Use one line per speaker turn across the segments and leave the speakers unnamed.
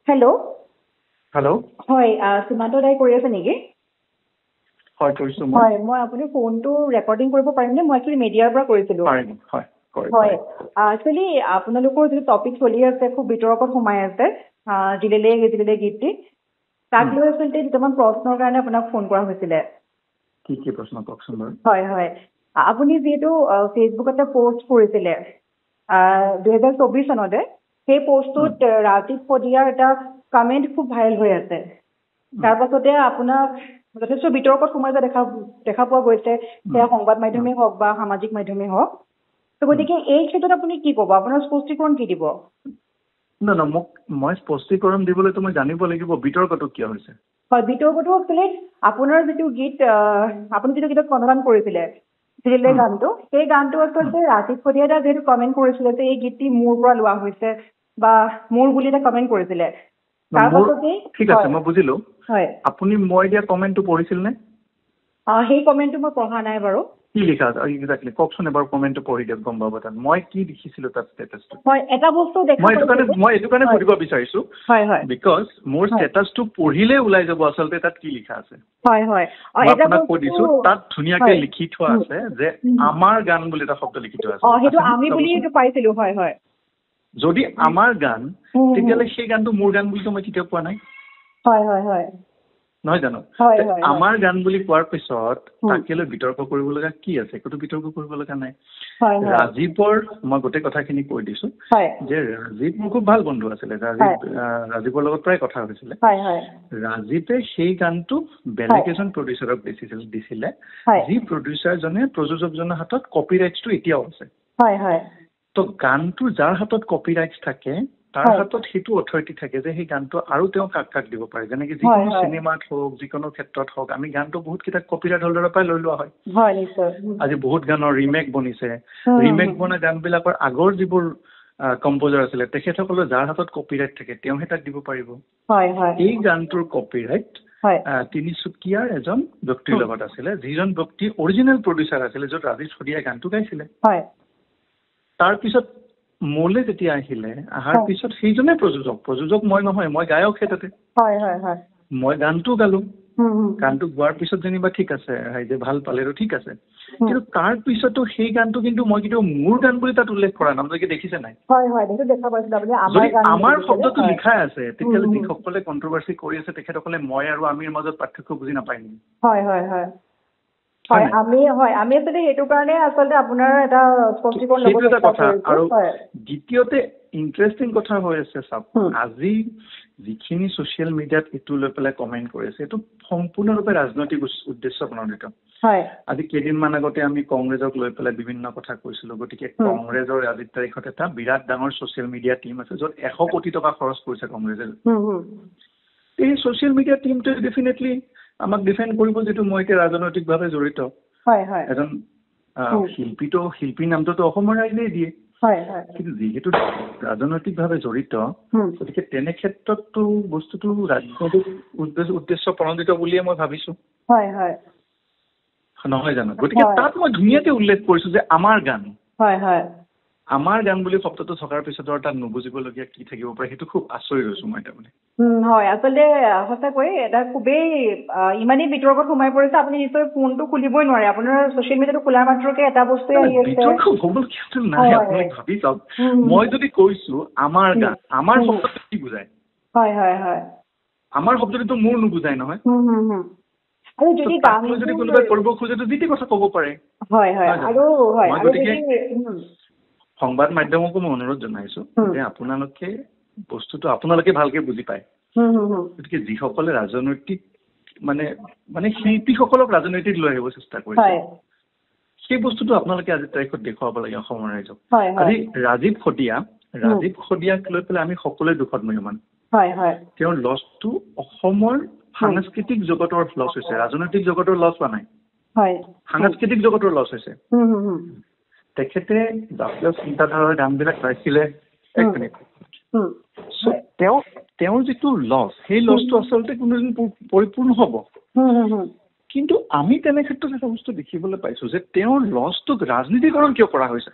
Hello'.
Hello'.
হয় সীমান্ত দাই কৰি আছে নেকি?
হয় কৰিছো মই।
হয় মই আপুনি ফোনটো ৰেকৰ্ডিং কৰিব পাৰিমনে? মই একচুৱেলি মিডিয়াৰ পৰা কৰিছিলোঁ।
পাৰিম হয়
হয় একচুৱেলি আপোনালোকৰ যিটো টপিক চলি আছে খুব বিতৰ্কত সোমাই আছে দিলে গীতটি তাক লৈ আচলতে দুটামান প্ৰশ্নৰ কাৰণে আপোনাক ফোন কৰা হৈছিলে।
কি কি প্ৰশ্ন কওকচোন বাৰু।
হয় হয় আপুনি যিহেতু ফেচবুকতে পোষ্ট কৰিছিলে 2024 চনতে সেই পোষ্টটোত ৰাজীৱ পদিয়াৰ এটা কমেণ্ট খুব ভাইৰেল হৈ আছে। তাৰ পাছতে আপোনাক যথেষ্ট বিতৰ্কত সোমাই যোৱা দেখা পোৱা গৈছে, সেয়া সংবাদ মাধ্যমেই হওক বা সামাজিক মাধ্যমেই হওক। গতিকে এই ক্ষেত্ৰত আপুনি কি ক'ব? আপোনাৰ স্পষ্টীকৰণ কি দিব?
না মই স্পষ্টীকৰণ দিবলৈতো মই জানিব লাগিব বিতৰ্কটো কিয় হৈছে।
হয় বিতৰ্কটো আচলতে আপোনাৰ যিটো গীত আপুনি যিটো গীতত কণ্ঠদান কৰিছিলে গানটো, সেই গানটো আচলতে ৰাজীৱ পদিয়াই যিহেতু কমেণ্ট কৰিছিলে যে এই গীতটি মোৰ পৰা লোৱা হৈছে বা মোৰ বুলি এটা কমেণ্ট কৰিছিলে।
ঠিক আছে মই বুজিলো।
হয়
আপুনি মই দিয়া কমেণ্টটো পঢ়িছিল নে?
সেই কমেণ্টটো মই পঢ়া নাই বাৰু।
কি লিখা আছে এক্সাক্টলি কওকচোন এবাৰ কমেণ্টটো পঢ়ি দিয়ক গম পাব তাত মই কি লিখিছিলো তাত ষ্টেটাছটো।
হয় এটা বস্তু
মই এইটো কাৰণে সুধিব বিচাৰিছো বিকজ মোৰ ষ্টেটাছটো পঢ়িলে ওলাই যাব আচলতে তাত কি লিখা আছে।
হয় হয়
মই আপোনাক কৈ দিছো তাত ধুনীয়াকে লিখি থোৱা আছে যে আমাৰ গান বুলি এটা শব্দ লিখি থোৱা আছে।
সেইটো আমি বুলি পাইছিলো। হয় হয়
যদি আমাৰ গান তেতিয়াহ'লে সেই গানটো মোৰ গান বুলিতো মই কেতিয়াও কোৱা নাই।
হয় হয় হয়
নহয় জানো? আমাৰ গান বুলি কোৱাৰ পিছত তাকে লৈ বিতৰ্ক কৰিব লগা কি আছে? একোতো বিতৰ্ক কৰিব লগা নাই। ৰাজীৱৰ মই গোটেই কথাখিনি কৈ দিছো যে ৰাজীৱ মোৰ খুব ভাল বন্ধু আছিলে। ৰাজীৱৰ লগত প্ৰায় কথা হৈছিলে। ৰাজীৱে সেই গানটো বেলেগ এজন প্ৰডিউচাৰক দিছিলে যি প্ৰডিউচাৰজনে প্ৰযোজকজনৰ হাতত কপি ৰাইটছটো এতিয়াও আছে। তো গানটো যাৰ হাতত কপি ৰাইটছ থাকে তাৰ হাতত সেইটো অথৰিটি থাকে যে সেই গানটো আৰু তেওঁ কাক দিব পাৰে। যেনেকে যিকোনো চিনেমাত হওক যিকোনো ক্ষেত্ৰত হওক আমি গানটো বহুত কেইটা কপিৰাইট হোল্ডাৰৰ পৰাই লৈ লোৱা হয়। আজি বহুত গানৰ ৰিমেক বনিছে। ৰিমেক বনা গানবিলাকৰ আগৰ যিবোৰ কম্প'জাৰ আছিলে তেখেতসকলৰ যাৰ হাতত কপিৰাইট থাকে তেওঁহে তাক দিব পাৰিব। এই গানটোৰ কপিৰাইট তিনিচুকীয়াৰ এজন ব্যক্তিৰ লগত আছিলে যিজন ব্যক্তি অৰিজিনেল প্ৰডিউচাৰ আছিলে য'ত ৰাজীৱ পদিয়াই গানটো গাইছিলে। তাৰপিছত মোলে যেতিয়া আহিলে অহাৰ পিছত সেইজনে প্ৰযোজক মই নহয়, মই গায়কহে তাতে। মই গানটো গালো। গানটো গোৱাৰ পিছত যেনিবা ঠিক আছে ৰাইজে ভাল পালে ঠিক আছে। কিন্তু তাৰ পিছতো সেই গানটো কিন্তু মই কেতিয়াও মোৰ গান বুলি তাত উল্লেখ কৰা নাম দেখিছে নাই? যদি আমাৰ শব্দটো লিখাই আছে তেতিয়াহ'লে যিসকলে কণ্ট্ৰভাৰ্চি কৰি আছে তেখেতসকলে মই আৰু আমিৰ মাজত পাৰ্থক্য বুজি নাপায় নেকি?
আমি আচলতে সেইটো কাৰণে আচলতে আপোনাৰ এটা স্পষ্টীকৰণ
সেইটো এটা কথা। আৰু দ্বিতীয়তে ইণ্টাৰেষ্টিং কথা হৈ আছে চাওক আজি যিখিনি ছ'চিয়েল মিডিয়াত এইটো লৈ পেলাই কমেণ্ট কৰি আছে এইটো সম্পূৰ্ণৰূপে ৰাজনৈতিক উদ্দেশ্য প্ৰণোদিত। আজি কেইদিনমান আগতে আমি কংগ্ৰেছক লৈ পেলাই বিভিন্ন কথা কৈছিলো। গতিকে কংগ্ৰেছৰ আজিৰ তাৰিখত এটা বিৰাট ডাঙৰ ছ'চিয়েল মিডিয়া টীম আছে য'ত 100 কোটি টকা খৰচ কৰিছে কংগ্ৰেছে। এই ছ'চিয়েল মিডিয়া টীমটোৱে ডেফিনেটলি আমাক ডিফেণ্ড কৰিব যিটো মই এতিয়া ৰাজনৈতিকভাৱে জড়িত। এজন শিল্পী নামটোতো অসমৰ ৰাইজেই দিয়ে। কিন্তু যিহেতু ৰাজনৈতিকভাৱে জড়িত গতিকে তেনে ক্ষেত্ৰততো বস্তুটো ৰাজনৈতিক উদ্দেশ্য প্ৰণোদিত বুলিয়ে মই ভাবিছো। নহয় জানো? গতিকে তাত মই ধুনীয়াকে উল্লেখ কৰিছো যে আমাৰ গান। আমাৰ গান বুলি শব্দটো থকাৰ পিছত আৰু তাত নুবুজিবলগীয়া কি থাকিব পাৰে সেইটো খুব আচৰিত হৈছো মই তাৰমানে।
আচলতে সঁচাকৈ এটা খুবেই ইমানেই বিতৰ্কত সোমাই পৰিছে আপুনি নিশ্চয় ফোনটো খুলিবই নোৱাৰে। আপোনাৰ ছ'চিয়েল মিডিয়াটো খোলাৰ মাত্ৰকে এটা বস্তুৱে আহি আছে।
বিতৰ্ক হ'বলৈ ক্ষেত্ৰত নাই। আপুনি ভাবি চাওক মই যদি কৈছো আমাৰ গান আমাৰ শব্দটো কি বুজায়? আমাৰ শব্দটোতো মোৰ নুবুজায় নহয়। আৰু যদি কোনোবাই কৰিব খোজে যি টি কথা ক'ব পাৰে। মই গতিকে সংবাদ মাধ্যমকো মই অনুৰোধ জনাইছো যে আপোনালোকে ভালকে বুজি পায়। গতিকে যিসকলে ৰাজনৈতিক মানে শিল্পীসকলক ৰাজনৈতিক লৈ আহিব চেষ্টা কৰিছে সেই বস্তুটো আপোনালোকে আজিৰ তাৰিখত দেখুৱাব লাগে অসমৰ ৰাইজক। আজি ৰাজীৱ পদিয়াক লৈ পেলাই আমি সকলোৱে দুখত মহীয়মান। তেওঁৰ লছটো অসমৰ সাংস্কৃতিক জগতৰ লছ হৈছে, ৰাজনৈতিক জগতৰ লছ হোৱা নাই। সাংস্কৃতিক জগতৰ লছ হৈছে। তেখেতে জাতীয় চিন্তাধাৰাৰ গানবিলাক গাইছিলে। এক মিনিট। তেওঁৰ যিটো লছ সেই লছটো আচলতে কোনোদিন পৰিপূৰ্ণ হ'ব। কিন্তু আমি তেনে ক্ষেত্ৰত এটা বস্তু দেখিবলৈ পাইছো যে তেওঁৰ লছটোক ৰাজনীতিকৰণ কিয় কৰা হৈছে?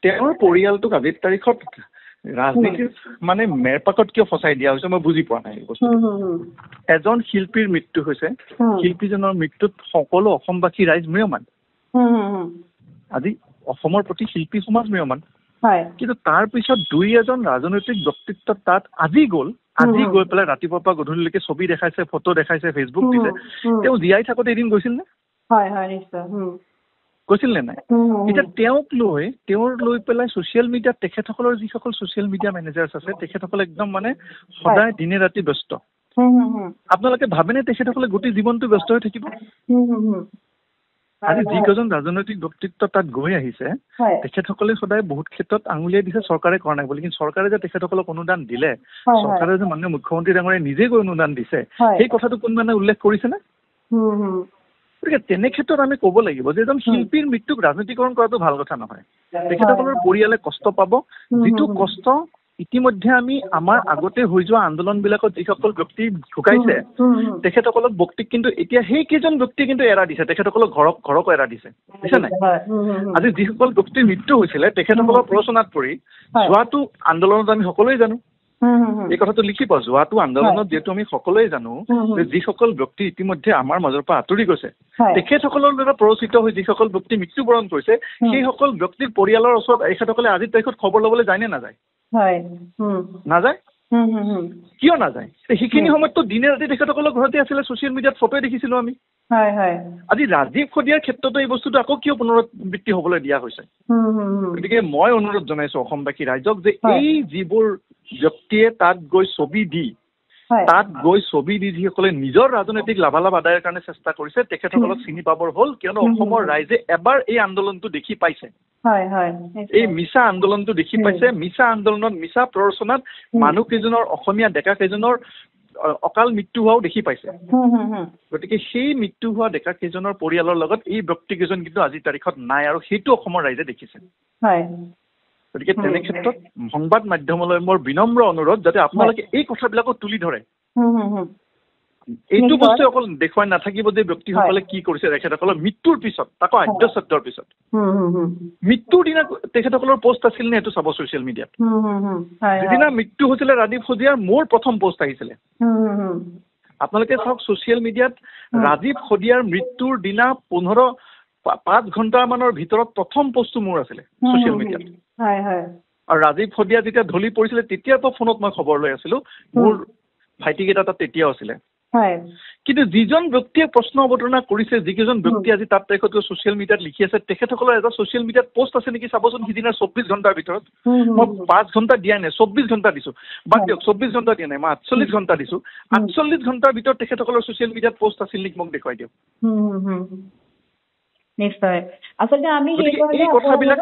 তেওঁৰ পৰিয়ালটোক আজিৰ তাৰিখত ৰাজনীতিৰ মানে মেৰপাকত কিয় ফচাই দিয়া হৈছে মই বুজি পোৱা নাই এই বস্তু। এজন শিল্পীৰ মৃত্যু হৈছে, শিল্পীজনৰ মৃত্যুত সকলো অসমবাসী ৰাইজ ম্ৰিয়মান। আজি অসমৰ প্ৰতি শিল্পী সমাজ ম্ৰিয়মান। কিন্তু তাৰ পিছত দুই এজন ৰাজনৈতিক ব্যক্তিত্ব তাত আজি গৈ পেলাই ৰাতিপুৱাৰ পৰা গধূলিলৈকে ছবি দেখাইছে, ফটো দেখাইছে, ফেচবুক দিছে। তেওঁ জীয়াই থাকোতে এদিন গৈছিল নে? গৈছিল নে নাই? এতিয়া তেওঁৰ লৈ পেলাই ছচিয়েল মিডিয়াত তেখেতসকলৰ যিসকল ছচিয়েল মিডিয়া মেনেজাৰ্ছ আছে তেখেতসকলে একদম মানে সদায় দিনে ৰাতি ব্যস্ত। আপোনালোকে ভাবেনে তেখেতসকলে গোটেই জীৱনটো ব্যস্ত হৈ থাকিব? আজি যিকেইজন ৰাজনৈতিক ব্যক্তিত্ব তাত গৈ আহিছে তেখেতসকলে সদায় বহুত ক্ষেত্ৰত আঙুলিয়াই দিছে চৰকাৰে কৰা নাই বুলি, কিন্তু চৰকাৰে যে তেখেতসকলক অনুদান দিলে, চৰকাৰে যে মাননীয় মুখ্যমন্ত্ৰী ডাঙৰীয়াই নিজে গৈ অনুদান দিছে, সেই কথাটো কোনোবানে উল্লেখ কৰিছেনে? গতিকে তেনে ক্ষেত্ৰত আমি ক'ব লাগিব যে এজন শিল্পীৰ মৃত্যুক ৰাজনীতিকৰণ কৰাটো ভাল কথা নহয়। তেখেতসকলৰ পৰিয়ালে কষ্ট পাব, যিটো কষ্ট ইতিমধ্যে আমি আমাৰ আগতে হৈ যোৱা আন্দোলনবিলাকত যিসকল ব্যক্তি ঢুকাইছে তেখেতসকলক ব্যক্তিক কিন্তু এতিয়া সেই কেইজন ব্যক্তি কিন্তু এৰা দিছে, তেখেতসকলক ঘৰকো এৰা দিছে, বুজিছে নাই? আজি যিসকল ব্যক্তিৰ মৃত্যু হৈছিলে তেখেতসকলৰ প্ৰৰোচনাত পৰি যোৱাটো আন্দোলনত আমি সকলোৱে জানো, এই কথাটো লিখিব, যোৱাটো আন্দোলনত যিহেতু আমি সকলোৱে জানো যে যিসকল ব্যক্তি ইতিমধ্যে আমাৰ মাজৰ পৰা আঁতৰি গৈছে তেখেতসকলৰ দ্বাৰা প্ৰৰোচিত হৈ যিসকল ব্যক্তি মৃত্যুবৰণ কৰিছে সেইসকল ব্যক্তিৰ পৰিয়ালৰ ওচৰত এখেতসকলে আজিৰ তাৰিখত খবৰ ল'বলৈ যায় নে নাযায়? নাযায়। কিয় নাযায়? সেইখিনি সময়ততো দিনে ৰাতি তেখেতসকলৰ ঘৰতে আছিলে, ছচিয়েল মিডিয়াত ফটোৱে দেখিছিলো আমি। আজি ৰাজীৱ খদিয়াৰ ক্ষেত্ৰতো এই বস্তুটো আকৌ কিয় পুনৰাবৃত্তি হবলৈ দিয়া হৈছে? গতিকে মই অনুৰোধ জনাইছো অসমবাসী ৰাইজক যে এই যিবোৰ ব্যক্তিয়ে তাত গৈ ছবি দি যিসকলে নিজৰ ৰাজনৈতিক লাভালাভ আদায়ৰ কাৰণে চেষ্টা কৰিছে তেখেতসকলক চিনি পাবৰ হ'ল, কিয়নো অসমৰ ৰাইজে এবাৰ এই আন্দোলনটো দেখি পাইছে, এই মিছা আন্দোলনটো দেখি পাইছে। মিছা আন্দোলনত, মিছা প্ৰৰোচনাত মানুহকেইজনৰ, অসমীয়া ডেকা কেইজনৰ অকাল মৃত্যু হোৱাও দেখি পাইছে। গতিকে সেই মৃত্যু হোৱা ডেকা কেইজনৰ পৰিয়ালৰ লগত এই ব্যক্তিকেইজন কিন্তু আজিৰ তাৰিখত নাই, আৰু সেইটো অসমৰ ৰাইজে দেখিছে। গতিকে তেনে ক্ষেত্ৰত সংবাদ মাধ্যমলৈ মোৰ বিনম্ৰ অনুৰোধ যাতে আপোনালোকে এই কথাবিলাকো তুলি ধৰে। এইটো বস্তু অকল দেখুৱাই নাথাকিব যে ব্যক্তিসকলে কি কৰিছে তেখেতসকলৰ মৃত্যুৰ পিছত, তাকো আদ্যশ্ৰাদ্ধৰ পিছত। মৃত্যুৰ দিনা তেখেতসকলৰ পোষ্ট আছিল নে সেইটো চাব ছচিয়েল মিডিয়াত। যিদিনা মৃত্যু হৈছিলে ৰাজীৱ খদিয়াৰ মোৰ প্ৰথম পোষ্ট আহিছিলে। আপোনালোকে চাওক ছচিয়েল মিডিয়াত ৰাজীৱ খদিয়াৰ মৃত্যুৰ দিনা 5 ঘণ্টামানৰ ভিতৰত প্ৰথম পোষ্টটো মোৰ আছিলে ছচিয়েল মিডিয়াত। আৰু ৰাজীৱ খদিয়া যেতিয়া ঢলি পৰিছিলে তেতিয়াৰ পৰা ফোনত মই খবৰ লৈ আছিলো, মোৰ ভাইটিকেইটা তাত তেতিয়াও আছিলে। কিন্তু যিজন ব্যক্তিয়ে প্ৰশ্ন অৱতাৰণা কৰিছে, যিকেইজন ব্যক্তি আজি তাত তাৰিখত ছচিয়েল মিডিয়াত লিখি আছে তেখেতসকলৰ এটা ছচিয়েল মিডিয়াত পোষ্ট আছে নেকি চাবচোন। সিদিনা 24 ঘণ্টাৰ ভিতৰত মই 5 ঘণ্টা দিয়া নাই, 24 ঘণ্টা দিছো, বাদ দিয়ক 24 ঘণ্টা দিয়া নাই, মই 48 ঘণ্টা দিছো। 48 ঘণ্টাৰ ভিতৰত তেখেতসকলৰ ছচিয়েল মিডিয়াত পোষ্ট আছিল নেকি মোক দেখুৱাই দিয়ক।
নিশ্চয়। আচলতে আমি
এই কথাবিলাক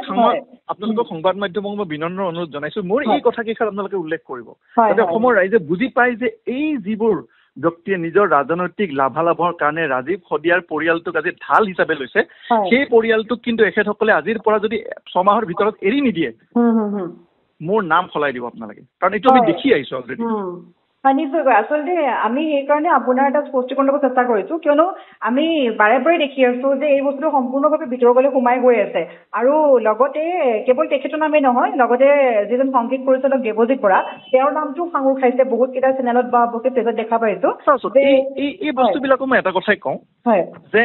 আপোনালোকৰ সংবাদ মাধ্যমক মই বিনম্ৰ অনুৰোধ জনাইছো, মোৰ এই কথাকেইষাৰ আপোনালোকে উল্লেখ কৰিব যাতে অসমৰ ৰাইজে বুজি পায় যে এই যিবোৰ ব্যক্তিয়ে নিজৰ ৰাজনৈতিক লাভালাভৰ কাৰণে ৰাজীৱ খদিয়াৰ পৰিয়ালটোক আজি ঢাল হিচাপে লৈছে, সেই পৰিয়ালটোক কিন্তু এখেতসকলে আজিৰ পৰা যদি 6 মাহৰ ভিতৰত এৰি নিদিয়ে মোৰ নাম সলাই দিব আপোনালোকে, কাৰণ এইটো আমি দেখি আহিছো অলৰেডি।
নিশ্চয়কৈ। আচলতে আমি সেইকাৰণে আপোনাৰ এটা স্পষ্টীকৰণ ল'ব চেষ্টা কৰিছোঁ, কিয়নো আমি বাৰে বাৰে দেখি আছোঁ যে এই বস্তুটো সম্পূৰ্ণভাৱে ভিতৰলৈ সোমাই গৈ আছে। আৰু লগতে কেৱল তেখেতৰ নামেই নহয়, লগতে যিজন সংগীত পৰিচালক দেৱজিৎ বৰা, তেওঁৰ নামটো সাঙুৰ খাইছে বহুতকেইটা চেনেলত বা বহুত পেজত দেখা পাইছোঁ।
এই বস্তুবিলাকো মই এটা কথাই কওঁ যে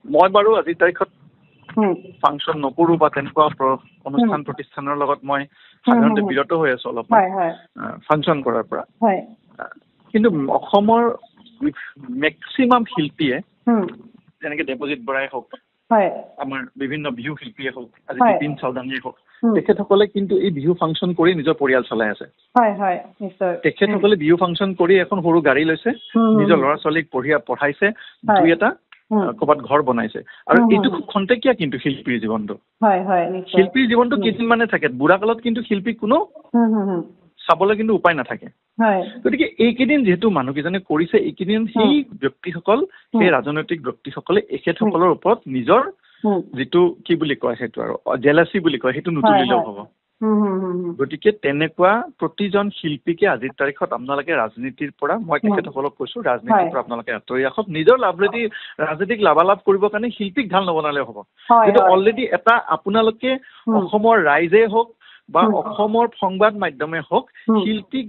মই বাৰু আজিৰ তাৰিখত ফাংচন নকৰোঁ বা তেনেকুৱা অনুষ্ঠান প্ৰতিষ্ঠানৰ লগত মই সাধাৰণতে বিৰত হৈ আছোঁ অলপ ফাংচন কৰাৰ পৰা। কিন্তু অসমৰ মেক্সিমাম শিল্পীয়ে যেনেকে দেৱজিৎ বৰাই হওক, আমাৰ বিভিন্ন বিহু শিল্পীয়ে হওক, আজি বিপিন চৌধুৰীয়ে হওক, তেখেতসকলে কিন্তু এই বিহু ফাংচন কৰি নিজৰ পৰিয়াল চলাই আছে। তেখেতসকলে বিহু ফাংচন কৰি এখন সৰু গাড়ী লৈছে, নিজৰ ল'ৰা ছোৱালীক পঢ়াইছে, দুই এটা ক'ৰবাত ঘৰ বনাইছে। আৰু এইটো খুব খন্তেকীয়া কিন্তু শিল্পীৰ জীৱনটো। শিল্পীৰ জীৱনটো কেইদিনমানে থাকে, বুঢ়া কালত কিন্তু শিল্পী কোনো চাবলৈ কিন্তু উপায় নাথাকে। গতিকে এইকেইদিন যিহেতু মানুহকেইজনে কৰিছে, এইকেইদিন সেই ব্যক্তিসকল, সেই ৰাজনৈতিক ব্যক্তিসকলে এখেতসকলৰ ওপৰত নিজৰ যিটো কি বুলি কয় সেইটো আৰু জেলাচি বুলি কয় সেইটো নুতুলিলেও হ'ব। গতিকে তেনেকুৱা প্ৰতিজন শিল্পীকে আজিৰ তাৰিখত আপোনালোকে ৰাজনীতিৰ পৰা, মই তেখেতসকলক কৈছো, ৰাজনীতিৰ পৰা আপোনালোকে আঁতৰি ৰাখক। নিজৰ ৰাজনীতিক লাভালাভ কৰিবৰ কাৰণে শিল্পীক ঢাল নবনালেও হ'ব। কিন্তু অলৰেডি এটা আপোনালোকে অসমৰ ৰাইজে হওক বা অসমৰ সংবাদ মাধ্যমে হওক শিল্পীক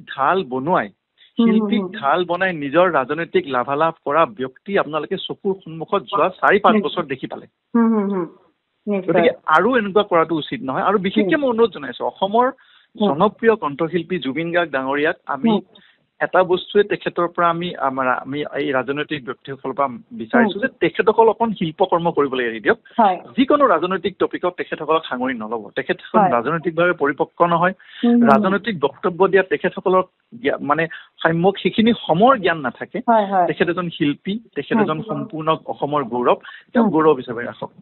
ঢাল বনাই নিজৰ ৰাজনৈতিক লাভালাভ কৰা ব্যক্তি আপোনালোকে চকুৰ সন্মুখত যোৱা 4-5 বছৰ দেখি পালে গতিকে আৰু এনেকুৱা কৰাটো উচিত নহয় আৰু বিশেষকৈ মই অনুৰোধ জনাইছো অসমৰ জনপ্ৰিয় কণ্ঠশিল্পী জুবিন গাৰ্গ ডাঙৰীয়াক আমি এটা বস্তুৱে তেখেতৰ পৰা আমি এই ৰাজনৈতিক ব্যক্তিসকলৰ পৰা বিচাৰিছো যে তেখেতসকল অকণ শিল্পকৰ্ম কৰিবলৈ এৰি দিয়ক যিকোনো ৰাজনৈতিক টপিকত তেখেতসকলক সাঙুৰি নল'ব তেখেতসকল ৰাজনৈতিকভাৱে পৰিপক্ক নহয় ৰাজনৈতিক বক্তব্য দিয়া তেখেতসকলৰ মানে সম্যক সেইখিনি সময়ৰ জ্ঞান নাথাকে তেখেত এজন শিল্পী তেখেত এজন সম্পূৰ্ণ অসমৰ গৌৰৱ তেওঁ গৌৰৱ হিচাপে ৰাখক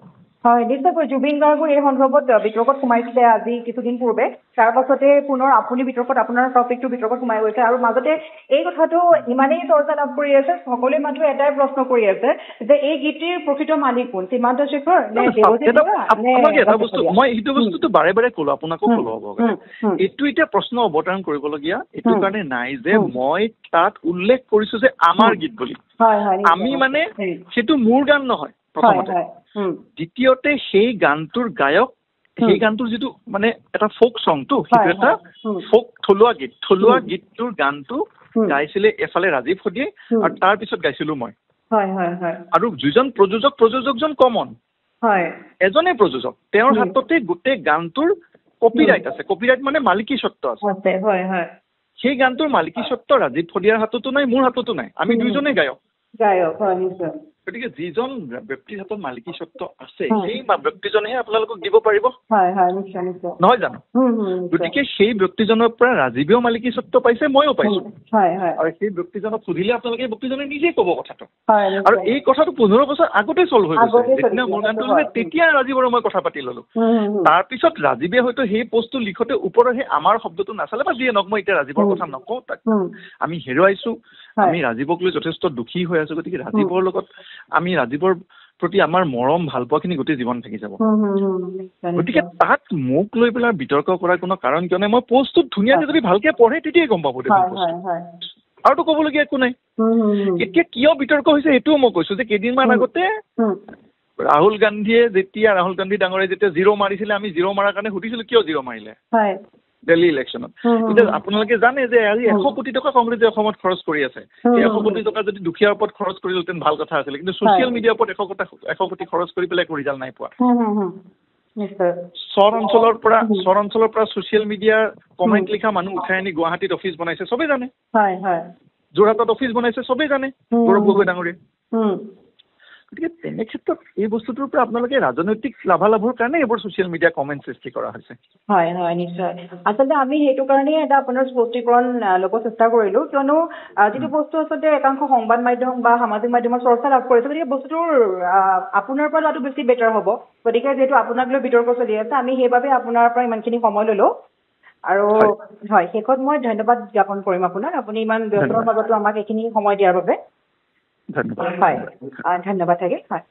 হয় নিশ্চয়কৈ জুবিন গাৰ্গৰ এই সন্দৰ্ভত বিতৰ্কত সোমাইছিলে আজি কিছুদিন পূৰ্বে তাৰ পাছতে পুনৰ আপুনি বিতৰ্কত আপোনাৰ টপিকটো বিতৰ্কত সোমাই গৈছে আৰু মাজতে এই কথাটো ইমানেই চৰ্চা লাভ কৰি আছে সকলোৱে মানুহে এটাই প্ৰশ্ন কৰি আছে যে এই গীতটিৰ প্ৰকৃত মালিক কোন সীমান্ত শেখৰ নে
মই এইটো বস্তুটো বাৰে বাৰে ক'লো আপোনাকো ক'লো হ'ব এইটো এতিয়া প্ৰশ্ন অৱতাৰণ কৰিবলগীয়া এইটো কাৰণে নাই যে মই তাত উল্লেখ কৰিছো যে আমাৰ গীত বুলি আমি মানে সেইটো মোৰ গান নহয় প্ৰথমতে দ্বিতীয়তে সেই গানটোৰ গায়ক সেই গানটোৰ যিটো মানে এটা ফোক সংটো সেইটো এটা ফোক থলুৱা গীতটোৰ গানটো গাইছিলে এফালে ৰাজীৱ সদিয়ে আৰু তাৰ পিছত গাইছিলো মই আৰু যিজন প্ৰযোজকজন কমন এজনে প্ৰযোজক তেওঁৰ হাততে গোটেই গানটোৰ কপিৰাইট আছে কপিৰাইট মানে মালিকী স্বত্ব আছে সেই গানটোৰ মালিকী স্বত্ব ৰাজীৱ সদিয়াৰ হাততো নাই মোৰ হাততো নাই আমি দুইজনে গায়ক গতিকে যিজন ব্যক্তিৰ হাতত মালিকী স্বত্ব আছে সেই ব্যক্তিজনেহে আপোনালোকক দিব পাৰিব নহয় জানো গতিকে সেই ব্যক্তিজনৰ পৰা ৰাজীৱেও মালিকী স্বত্ব পাইছে ময়ো পাইছো আৰু সেই ব্যক্তিজনক সুধিলে আপোনালোকে এই ব্যক্তিজনে নিজে ক'ব কথাটো আৰু এই কথাটো 15 বছৰ আগতে চল্ভ হৈ গৈছে যেতিয়া মোৰ গানটো তেতিয়া ৰাজীৱৰ মই কথা পাতি ললো তাৰপিছত ৰাজীৱে হয়তো সেই পোষ্টটো লিখোতে ওপৰৰ সেই আমাৰ শব্দটো নাচালে বা যিয়ে নক মই এতিয়া ৰাজীৱৰ কথা নকওঁ তাক আমি হেৰুৱাইছো আমি ৰাজীৱক লৈ যথেষ্ট দুখী হৈ আছো গতিকে ৰাজীৱৰ লগত আমি ৰাজীৱৰ প্ৰতি আমাৰ মৰম ভালপোৱাখিনি গোটেই জীৱন থাকি যাব গতিকে তাত মোক লৈ পেলাই বিতৰ্ক কৰাৰ কোনো কাৰণ কিয় নাই মই পোষ্টটোত ধুনীয়াকৈ যদি ভালকে পঢ়ে তেতিয়াই গম পাব আৰুতো ক'বলগীয়া একো নাই এতিয়া কিয় বিতৰ্ক হৈছে সেইটোও মই কৈছো যে কেইদিনমান আগতে ৰাহুল গান্ধী ডাঙৰীয়াই যেতিয়া জিৰ' মাৰিছিলে আমি জিৰ' মাৰাৰ কাৰণে সুধিছিলো কিয় জিৰ' মাৰিলে দিল্লী ইলেকশ্যনত এতিয়া আপোনালোকে জানে যে আজি 100 কোটি টকা কংগ্ৰেছে অসমত খৰচ কৰি আছে সেই 100 কোটি টকা যদি দুখীয়াৰ ওপৰত খৰচ কৰিলেহেঁতেন ভাল কথা আছিলে কিন্তু ছ'চিয়েল মিডিয়াৰ ওপৰত 100 কোটি খৰচ কৰি পেলাই একো ৰিজাল্ট নাই পোৱা চৰ অঞ্চলৰ পৰা ছ'চিয়েল মিডিয়াৰ কমেণ্ট লিখা মানুহ উঠাই আনি গুৱাহাটীত অফিচ বনাইছে চবেই জানে যোৰহাটত অফিচ বনাইছে চবেই জানে গৌৰৱ গগৈ ডাঙৰীয়াই গতিকে তেনে ক্ষেত্ৰত এই বস্তুটোৰ পৰা আপোনালোকে ৰাজনৈতিক লাভালাভৰ কাৰণে এইবোৰ ছ'চিয়েল মিডিয়া কমেণ্ট সৃষ্টি কৰা হৈছে
হয় নিশ্চয় আচলতে আমি সেইটো কাৰণেই এটা আপোনাৰ স্পষ্টীকৰণ ল'ব চেষ্টা কৰিলোঁ কিয়নো যিটো বস্তু আচলতে একাংশ সংবাদ মাধ্যম বা সামাজিক মাধ্যমত চৰ্চা লাভ কৰিছে গতিকে বস্তুটোৰ আপোনাৰ পৰা লোৱাটো বেছি বেটাৰ হ'ব গতিকে যিহেতু আপোনাক লৈ বিতৰ্ক চলি আছে আমি সেইবাবে আপোনাৰ পৰা ইমানখিনি সময় ল'লোঁ আৰু হয় শেষত মই ধন্যবাদ জ্ঞাপন কৰিম আপোনাক আপুনি ইমান ব্যস্তৰ মাজতো আমাক এইখিনি সময় দিয়াৰ বাবে
ধন্যবাদ
হয় ধন্যবাদ থাকিল হয়